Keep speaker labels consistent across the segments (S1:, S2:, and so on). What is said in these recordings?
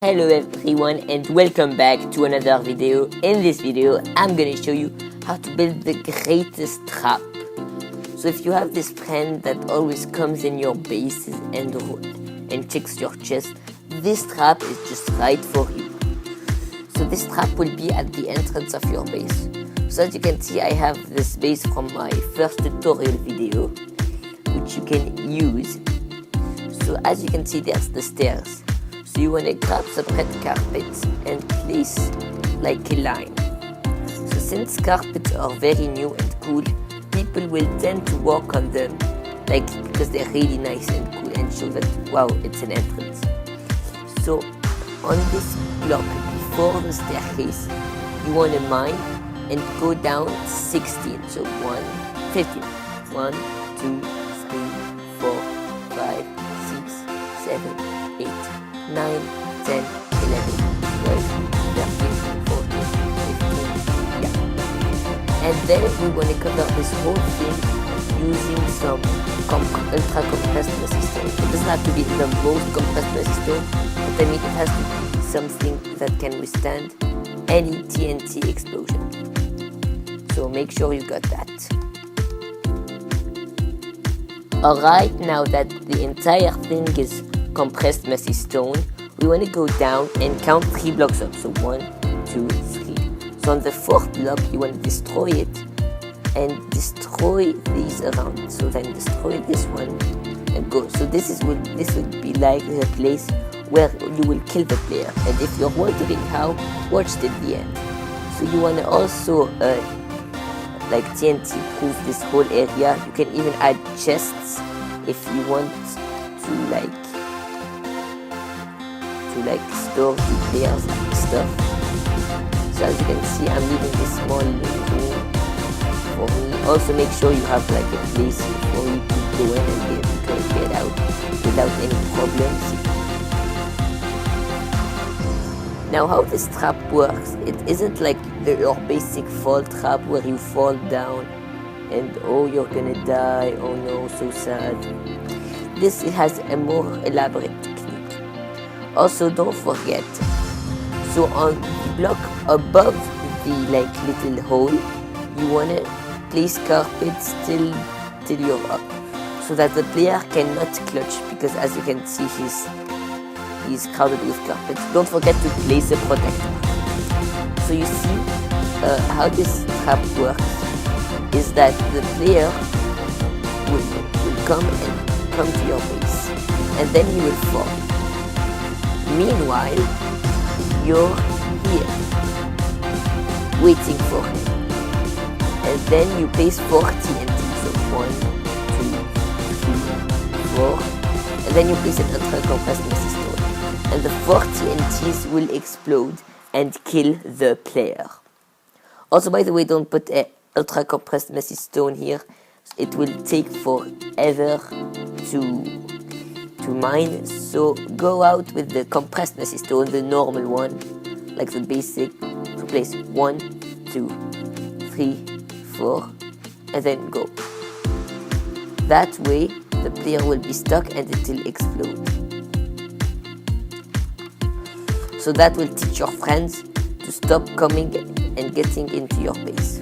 S1: Hello everyone and welcome back to another video. In this video I'm gonna show you how to build the greatest trap. So if you have this friend that always comes in your base and checks your chest, this trap is just right for you. So this trap will be at the entrance of your base. So as you can see, I have this base from my first tutorial video which you can use. So as you can see, there's the stairs. So you want to grab some red carpets and place like a line. So since carpets are very new and cool, people will tend to walk on them because they're really nice and cool and show that wow, it's an entrance. So on this block before the staircase, you want to mine and go down 16. So 15. 1, 2, 3, 4, 5, 6, 7, 8, 9, 10, 11, 12, 13, 14, 15, yeah. And then we want to cover this whole thing using some ultra compressed resistance. It doesn't have to be the most compressed resistance, but I mean it has to be something that can withstand any TNT explosion. So make sure you got that. Alright, now that the entire thing is compressed messy stone, we want to go down and count 3 blocks up. So 1, 2, 3. So on the 4th block you want to destroy it and destroy these around. So then destroy this one and go. So this would be like the place where you will kill the player. And if you're wondering how, watch till the end. So you want to also like TNT proof this whole area. You can even add chests if you want to store the players stuff. So as you can see, I'm leaving this small room for me. Also make sure you have like a place for you to go in and get out without any problems. Now how this trap works, it isn't like your basic fall trap where you fall down and oh you're gonna die, oh no, so sad. This has a more elaborate technique. Also don't forget, so on the block above the little hole, you wanna place carpets till you're up, so that the player cannot clutch, because as you can see he's crowded with carpets. Don't forget to place a protector. So you see how this trap works is that the player will come to your base and then he will fall. Meanwhile, you're here waiting for him, and then you place 4 TNT. So 1, 2, 3, 4, and then you place an ultra compressed messy stone, and the 4 TNTs will explode and kill the player. Also, by the way, don't put an ultra compressed messy stone here. It will take forever to mine. So go out with the compressed messy stone, the normal one, like the basic. So place 1, 2, 3, 4, and then go. That way, the player will be stuck and it will explode. So that will teach your friends to stop coming and getting into your base.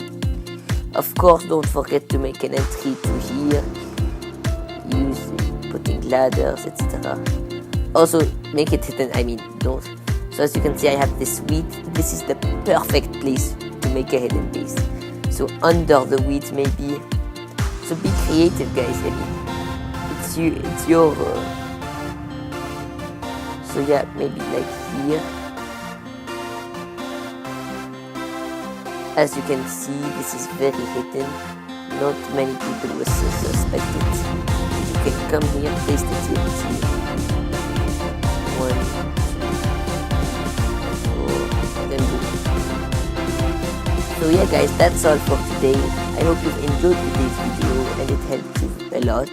S1: Of course, don't forget to make an entry to here, putting ladders, etc. Also, make it hidden, don't. So as you can see, I have this wheat. This is the perfect place to make a hidden base. So under the wheat maybe. So be creative, guys. It's your... So yeah, maybe like here. As you can see, this is very hidden. Not many people will suspect it. You can come here, place the TNT. 1, 2, 4, then boom. So yeah guys, that's all for today. I hope you've enjoyed today's video and it helped you a lot.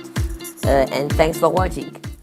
S1: And thanks for watching.